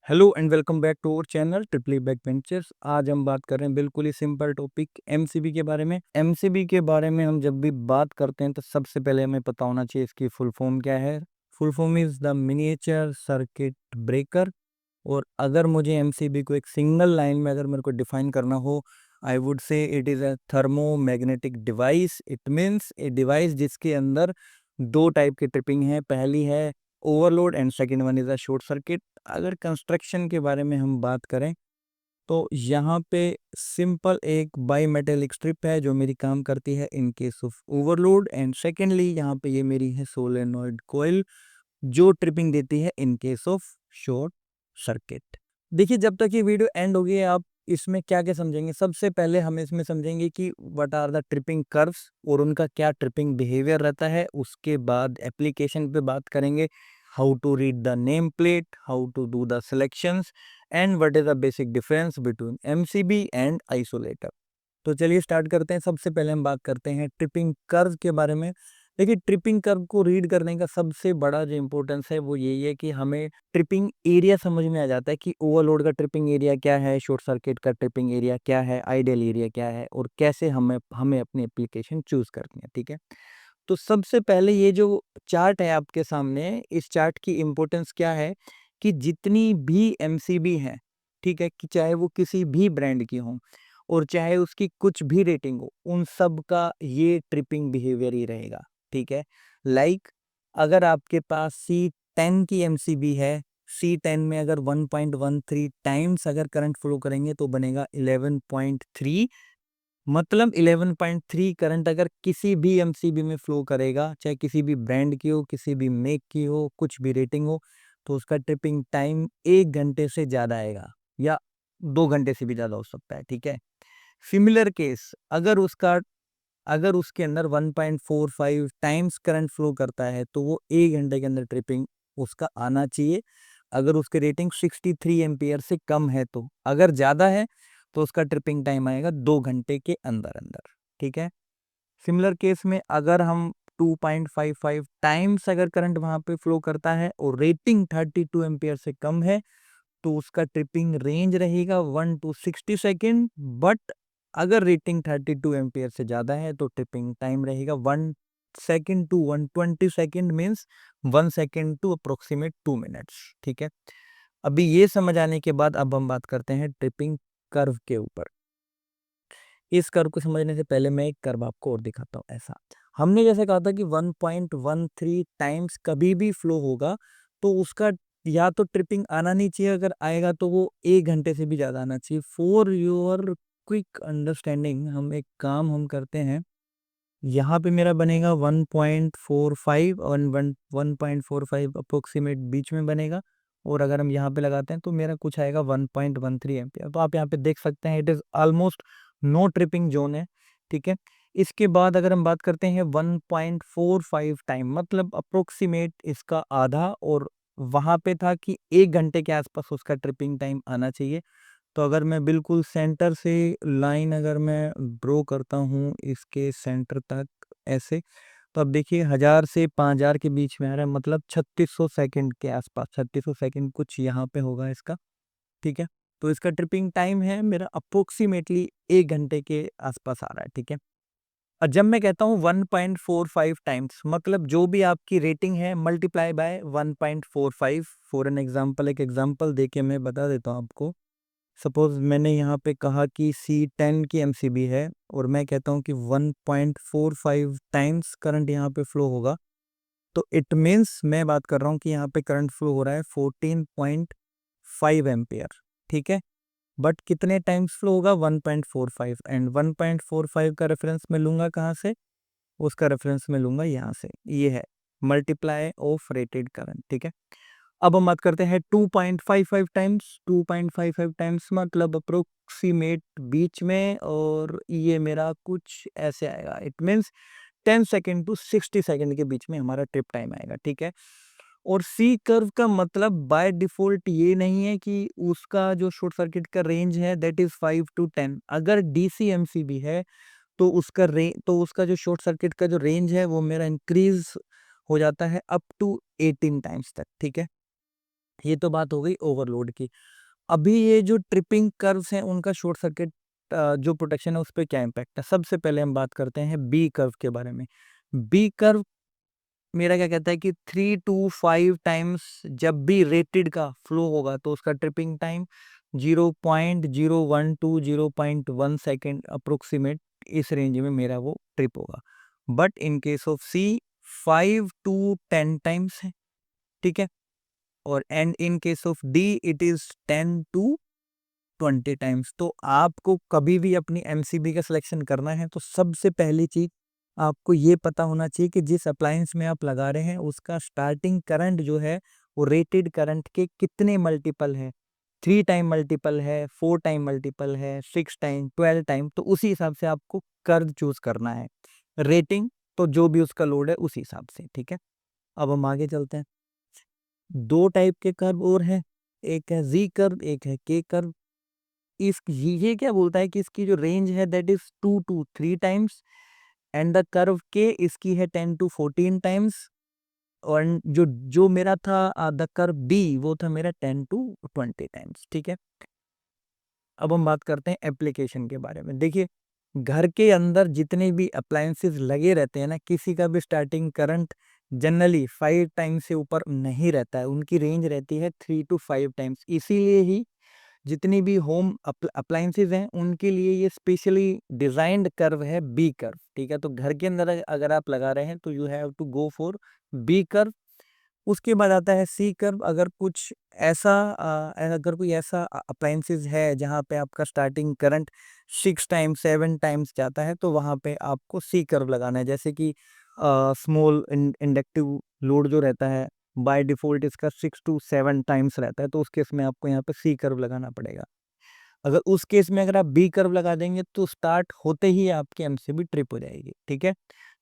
Hello and welcome back to our channel triply back ventures. आज हम बात कर रहे हैं बिल्कुल ही सिंपल टॉपिक एमसीबी के बारे में। एमसीबी के बारे में हम जब भी बात करते हैं तो सबसे पहले हमें पता होना चाहिए इसकी फुल फॉर्म क्या है। Full form is the miniature circuit breaker. और अगर मुझे एमसीबी को एक सिंगल लाइन में अगर मेरे को डिफाइन करना हो, I would say it is a thermomagnetic device. It means a device जिसके अंदर दो टाइप की ट्रिपिंग है। पहली है overload and second one is a short circuit. अगर कंस्ट्रक्शन के बारे में हम बात करें तो यहाँ पे सिंपल एक बाई मेटेलिक स्ट्रिप है जो मेरी काम करती है इन case of overload, and secondly यहाँ पे ये मेरी है सोलेनॉइड कोयल जो ट्रिपिंग देती है इन केस ऑफ शॉर्ट सर्किट। देखिए, जब तक ये वीडियो एंड होगी आप इसमें क्या क्या समझेंगे। सबसे पहले हम इसमें समझेंगे कि what are the tripping curves और उनका क्या ट्रिपिंग बिहेवियर रहता है। उसके बाद एप्लीकेशन पे बात करेंगे, how to read the name plate, how to do the selections and what is the basic difference between MCB and isolator. तो चलिए स्टार्ट करते हैं। सबसे पहले हम बात करते हैं ट्रिपिंग कर्व के बारे में। देखिए, ट्रिपिंग कर्व को रीड करने का सबसे बड़ा जो इम्पोर्टेंस है वो यही है कि हमें ट्रिपिंग एरिया समझ में आ जाता है कि ओवरलोड का ट्रिपिंग एरिया क्या है, शॉर्ट सर्किट का ट्रिपिंग एरिया क्या है, आइडियल एरिया क्या है और कैसे हमें हमें अपनी एप्लीकेशन चूज करनी है। ठीक है, तो सबसे पहले ये जो चार्ट है आपके सामने, इस चार्ट की इम्पोर्टेंस क्या है कि जितनी भी एमसीबी है, ठीक है, कि चाहे वो किसी भी ब्रांड की हो और चाहे उसकी कुछ भी रेटिंग हो, उन सब का ये ट्रिपिंग बिहेवियर ही रहेगा। ठीक है, लाइक अगर आपके पास C10 की एमसीबी है, C10 में अगर 1.13 टाइम्स अगर करंट फ्लो करेंगे तो बनेगा 11.3। मतलब 11.3 करंट अगर किसी भी एमसीबी में फ्लो करेगा, चाहे किसी भी ब्रांड की हो, किसी भी मेक की हो, कुछ भी रेटिंग हो, तो उसका ट्रिपिंग टाइम 1 घंटे से ज़्यादा आएगा या 2 घंटे से भी ज़्यादा हो सकता है। ठीक है, सिमिलर केस अगर उसके अंदर 1.45 टाइम्स करंट फ्लो करता है तो वो 1 घंटे के अंदर ट्रिपिंग उसका आना चाहिए। अगर उसके रेटिंग 63 एम्पियर से कम है, तो अगर ज़्यादा है तो उसका ट्रिपिंग टाइम आएगा 2 घंटे के अंदर अंदर। ठीक है, सिमिलर केस में अगर हम 2.55 टाइम्स अगर करंट वहां पे फ्लो करता है और रेटिंग 32 एम्पियर से कम है तो उसका ट्रिपिंग रेंज रहेगा 1 to 60 सेकेंड। बट अगर रेटिंग 32 एम्पियर से ज़्यादा है तो ट्रिपिंग टाइम रहेगा 1 second to 120 second, means 1 second to approximate 2 minutes. ठीक है, अभी ये समझ आने के बाद अब हम बात करते हैं ट्रिपिंग कर्व के ऊपर। इस कर्व को समझने से पहले मैं एक कर्व आपको और दिखाता हूँ। ऐसा हमने जैसे कहा था कि 1.13 टाइम्स कभी भी फ्लो होगा तो उसका या तो ट्रिपिंग आना नहीं चाहिए, अगर आएगा तो वो 1 घंटे से भी ज़्यादा आना चाहिए। फॉर योर क्विक अंडरस्टैंडिंग हम करते हैं। यहाँ पे मेरा बनेगा 1.45 और 1.45 अप्रोक्सीमेट बीच में बनेगा। और अगर हम यहाँ पे लगाते हैं तो मेरा कुछ आएगा 1.13 एम्पियर। तो आप यहाँ पे देख सकते हैं it is almost no tripping zone है। ठीक है, इसके बाद अगर हम बात करते हैं 1.45 टाइम, मतलब अप्रोक्सीमेट इसका आधा, और वहाँ पे था कि 1 घंटे के आसपास उसका ट्रिपिंग टाइम आना चाहिए। तो अगर मैं बिल्कुल सेंटर से लाइन अगर मैं ड्रॉ करता हूँ इसके सेंटर तक ऐसे, तो अब देखिए 1000 से 5000 के बीच में आ रहा है, मतलब 3600 सेकंड के आसपास, 3600 सेकंड कुछ यहाँ पे होगा इसका। ठीक है, तो इसका ट्रिपिंग टाइम है मेरा अप्रोक्सीमेटली 1 घंटे के आसपास आ रहा है। ठीक है, और जब मैं कहता हूँ 1.45 टाइम्स, मतलब जो भी आपकी रेटिंग है multiply by 1.45। For an example, एक एग्जाम्पल दे के मैं बता देता हूँ आपको। सपोज मैंने यहाँ पे कहा कि C10 की एमसीबी है और मैं कहता हूँ कि 1.45 टाइम्स करंट यहाँ पे फ्लो होगा, तो इट मीन्स मैं बात कर रहा हूँ कि यहाँ पे करंट फ्लो हो रहा है 14.5 एम्पियर। ठीक है, बट कितने टाइम्स फ्लो होगा 1.45, एंड 1.45 का रेफरेंस मैं लूंगा कहाँ से, उसका रेफरेंस मैं लूंगा यहाँ से, ये है मल्टीप्लाई ऑफ रेटेड करंट। ठीक है, अब हम बात करते हैं 2.55 टाइम्स। 2.55 टाइम्स मतलब अप्रोक्सीमेट बीच में, और ये मेरा कुछ ऐसे आएगा। It means 10 second to 60 second के बीच में हमारा ट्रिप टाइम आएगा। ठीक है, और सी कर्व का मतलब बाय डिफॉल्ट ये नहीं है कि उसका जो शॉर्ट सर्किट का रेंज है दैट इज 5 to 10। अगर डीसीएमसीबी है तो उसका जो शॉर्ट सर्किट का जो रेंज है वो मेरा इंक्रीज हो जाता है अप टू 18 टाइम्स तक। ठीक है, ये तो बात हो गई ओवरलोड की। अभी ये जो ट्रिपिंग कर्व्स हैं उनका शॉर्ट सर्किट जो प्रोटेक्शन है उस पे क्या इम्पैक्ट है। सबसे पहले हम बात करते हैं बी कर्व के बारे में। बी कर्व मेरा क्या कहता है कि 3 to 5 टाइम्स जब भी रेटेड का फ्लो होगा तो उसका tripping time 0.01 to 0.1 second approximate, इस रेंज में मेरा वो ट्रिप होगा। But in case of C 5 to 10 times है, ठीक है। और and in case of D it is 10 to 20 times. तो आपको कभी भी अपनी एमसीबी का सिलेक्शन करना है तो सबसे पहली चीज आपको ये पता होना चाहिए कि जिस अप्लायंस में आप लगा रहे हैं उसका स्टार्टिंग करंट जो है वो रेटेड करंट के कितने मल्टीपल है। 3 टाइम मल्टीपल है, 4 टाइम मल्टीपल है, 6 टाइम, 12 टाइम। तो उसी हिसाब से आपको कर्व चूज करना है। रेटिंग तो जो भी उसका लोड है उस हिसाब से, ठीक है। अब हम आगे चलते हैं। दो टाइप के कर्व और हैं, एक है जी कर्व, एक है के कर्व। इस ये क्या बोलता है कि इसकी जो रेंज है that is 2 to 3 times and the curve के इसकी है 10 to 14 टाइम्स। और जो जो मेरा था द कर्व बी वो था मेरा 10 to 20 टाइम्स, ठीक है। अब हम बात करते हैं एप्लीकेशन के बारे में। देखिए, घर के अंदर जितने भी अप्लायंसेस लगे रहते हैं ना, किसी का भी स्टार्टिंग करंट जनरली 5 टाइम्स से ऊपर नहीं रहता है, उनकी रेंज रहती है 3 to 5 टाइम्स। इसीलिए ही जितनी भी होम अप्लायंसेस हैं उनके लिए ये स्पेशली डिजाइंड कर्व है बी कर्व, ठीक है। तो घर के अंदर अगर आप लगा रहे हैं तो you have to go for B curve. उसके बाद आता है सी कर्व। अगर कुछ ऐसा अगर कोई ऐसा अप्लायंसेस है जहाँ पे आपका स्टार्टिंग करंट 6 टाइम्स 7 टाइम्स जाता है तो वहाँ पे आपको सी कर्व लगाना है। जैसे कि स्मॉल इंडक्टिव लोड जो रहता है बाय डिफॉल्ट इसका 6 to 7 टाइम्स रहता है, तो उस केस में आपको यहाँ पे सी कर्व लगाना पड़ेगा। अगर उस केस में अगर आप बी कर्व लगा देंगे तो स्टार्ट होते ही आपकी एमसीबी ट्रिप हो जाएगी, ठीक है।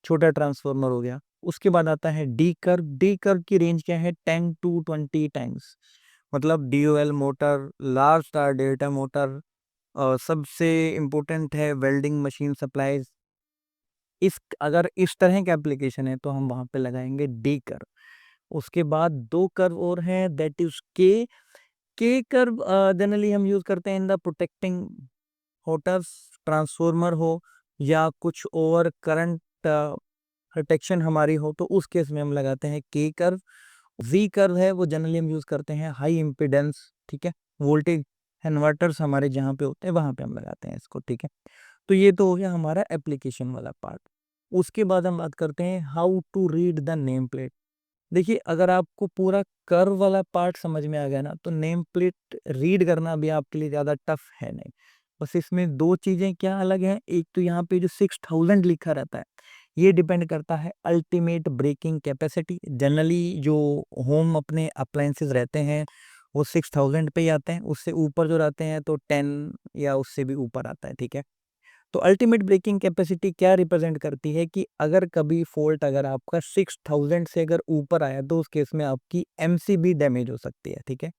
छोटा ट्रांसफॉर्मर हो गया। उसके बाद आता है डी कर्व। डी कर्व की रेंज क्या है 10 to 20 टाइम्स। मतलब DOL motor, large star delta motor, और सबसे इम्पोर्टेंट है वेल्डिंग मशीन सप्लाईज। इस अगर इस तरह का एप्लीकेशन है तो हम वहां पे लगाएंगे डी कर्व। उसके बाद दो कर्व और हैं दैट इज के कर्व जनरली हम यूज करते हैं इन द प्रोटेक्टिंग होटर्स, ट्रांसफॉर्मर हो या कुछ ओवर करंट प्रोटेक्शन हमारी हो तो उस केस में हम लगाते हैं के कर्व। जी कर्व है वो जनरली हम यूज करते हैं हाई इम्पिडेंस, ठीक है, वोल्टेज इन्वर्टर्स हमारे जहाँ पे होते हैं वहां पे हम लगाते हैं इसको, ठीक है। तो ये तो हो गया हमारा एप्लीकेशन वाला पार्ट। उसके बाद हम बात करते हैं how to read the name plate. देखिए, अगर आपको पूरा कर्व वाला पार्ट समझ में आ गया ना तो नेम प्लेट रीड करना भी आपके लिए ज़्यादा टफ है नहीं। बस इसमें दो चीज़ें क्या अलग हैं, एक तो यहाँ पे जो 6000 लिखा रहता है ये डिपेंड करता है अल्टीमेट ब्रेकिंग कैपेसिटी। जनरली जो होम अपने अप्लायंसेस रहते हैं वो 6000 पे ही आते हैं, उससे ऊपर जो रहते हैं तो 10 या उससे भी ऊपर आता है, ठीक है। तो अल्टीमेट ब्रेकिंग कैपेसिटी क्या रिप्रेजेंट करती है कि अगर कभी फॉल्ट अगर आपका 6000 से अगर ऊपर आया तो उस केस में आपकी एमसीबी डैमेज हो सकती है, ठीक है।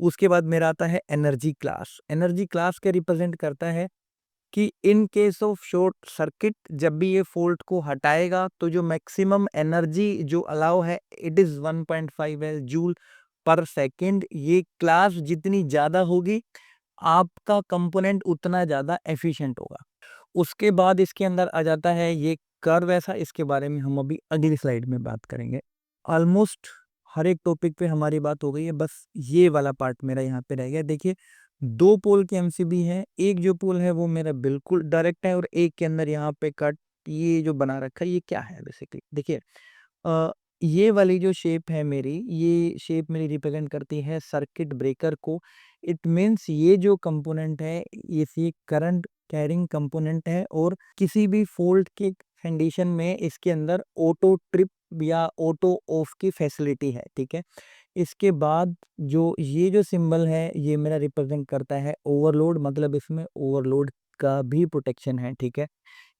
उसके बाद मेरा आता है एनर्जी क्लास। एनर्जी क्लास क्या रिप्रेजेंट करता है कि इन केस ऑफ शॉर्ट सर्किट जब भी ये फॉल्ट को हटाएगा तो जो मैक्सिमम एनर्जी जो अलाउ है इट इज 1.5 जूल पर सेकेंड। ये क्लास जितनी ज्यादा होगी आपका कंपोनेंट उतना ज्यादा एफिशिएंट होगा। उसके बाद इसके अंदर आ जाता है ये कर्व ऐसा, इसके बारे में हम अभी अगली स्लाइड में बात करेंगे। ऑलमोस्ट हर एक टॉपिक पे हमारी बात हो गई है, बस ये वाला पार्ट मेरा यहाँ पे रह गया। देखिए, दो पोल के एमसीबी है, एक जो पोल है वो मेरा बिल्कुल डायरेक्ट है और एक के अंदर यहाँ पे कट ये जो बना रखा है ये क्या है बेसिकली। देखिए, अ, ये वाली जो शेप है मेरी, ये शेप मेरी रिप्रेजेंट करती है सर्किट ब्रेकर को। इट मीन्स ये जो कंपोनेंट है ये करंट कैरिंग कंपोनेंट है और किसी भी फॉल्ट के कंडीशन में इसके अंदर ऑटो ट्रिप या ऑटो ऑफ की फैसिलिटी है, ठीक है। इसके बाद जो ये जो सिंबल है ये मेरा रिप्रेजेंट करता है ओवरलोड, मतलब इसमें ओवरलोड का भी प्रोटेक्शन है, ठीक है।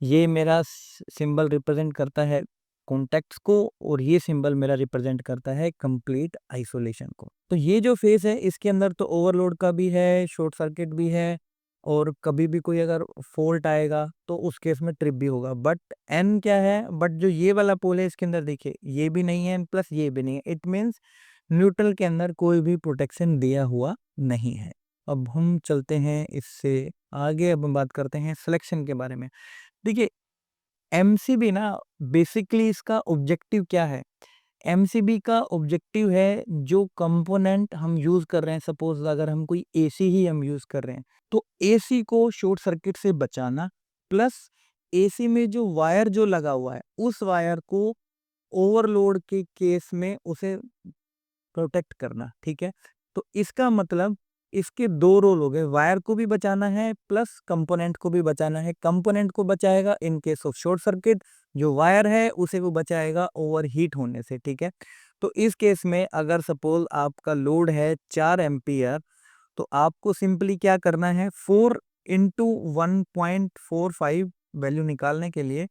ये मेरा सिंबल रिप्रेजेंट करता है कॉन्टैक्ट्स को और ये सिंबल मेरा रिप्रेजेंट करता है कंप्लीट आइसोलेशन को। तो ये जो फेस है इसके अंदर तो ओवरलोड का भी है, शॉर्ट सर्किट भी है और कभी भी कोई अगर फॉल्ट आएगा तो उस केस में ट्रिप भी होगा। बट एन क्या है, बट जो ये वाला पोल है इसके अंदर देखिए ये भी नहीं है प्लस ये भी नहीं है। इट मीन्स न्यूट्रल के अंदर कोई भी प्रोटेक्शन दिया हुआ नहीं है। अब हम चलते हैं इससे आगे, अब हम बात करते हैं सिलेक्शन के बारे में। देखिए, एमसीबी ना बेसिकली इसका ऑब्जेक्टिव क्या है? एमसीबी का ऑब्जेक्टिव है जो कंपोनेंट हम यूज कर रहे हैं, सपोज अगर हम कोई एसी ही हम यूज कर रहे हैं तो एसी को शॉर्ट सर्किट से बचाना, प्लस एसी में जो वायर जो लगा हुआ है उस वायर को ओवरलोड के केस में उसे प्रोटेक्ट करना, ठीक है। तो इसका मतलब इसके दो रोल हो गए, वायर को भी बचाना है प्लस कंपोनेंट को भी बचाना है। कंपोनेंट को बचाएगा इन केस ऑफ शॉर्ट सर्किट, जो वायर है उसे वो बचाएगा ओवर हीट होने से, ठीक है। तो इस केस में अगर सपोज आपका लोड है 4 एम्पियर, तो आपको सिंपली क्या करना है, 4 × 1.45 वैल्यू निकालने के लिए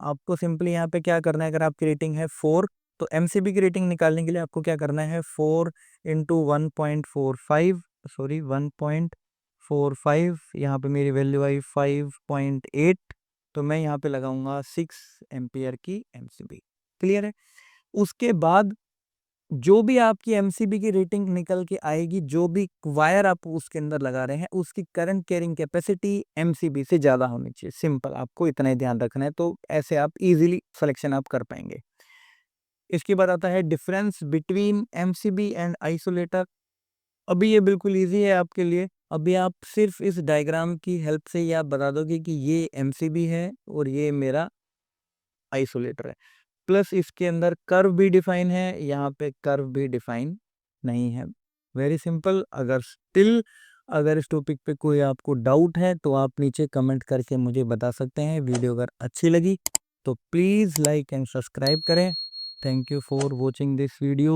आपको सिंपली यहाँ पे क्या करना है, अगर आपकी रेटिंग है 4 तो एमसीबी की रेटिंग निकालने के लिए आपको क्या करना है, 4 × 1.45, सॉरी 1.45, यहाँ पे मेरी वैल्यू आई 5.8, तो मैं यहाँ पे लगाऊंगा 6 एम्पियर की एमसीबी। क्लियर है? उसके बाद जो भी आपकी एमसीबी की रेटिंग निकल के आएगी, जो भी वायर आप उसके अंदर लगा रहे हैं उसकी करंट कैरिंग कैपेसिटी एमसीबी से ज्यादा होनी चाहिए। सिंपल, आपको इतना ही ध्यान रखना है, तो ऐसे आप इजीली सिलेक्शन आप कर पाएंगे। इसके बाद आता है difference between MCB and isolator. अभी ये बिल्कुल इजी है आपके लिए। अभी आप सिर्फ इस डायग्राम की हेल्प से ही आप बता दोगे कि ये एमसीबी है और ये मेरा आइसोलेटर है। प्लस इसके अंदर कर्व भी डिफाइन है, यहाँ पे कर्व भी डिफाइन नहीं है। Very simple. अगर इस टॉपिक पे कोई आपको डाउट है तो आप नीचे कमेंट करके मुझे बता सकते हैं। वीडियो अगर अच्छी लगी तो प्लीज़ लाइक एंड सब्सक्राइब करें। Thank you for watching this video.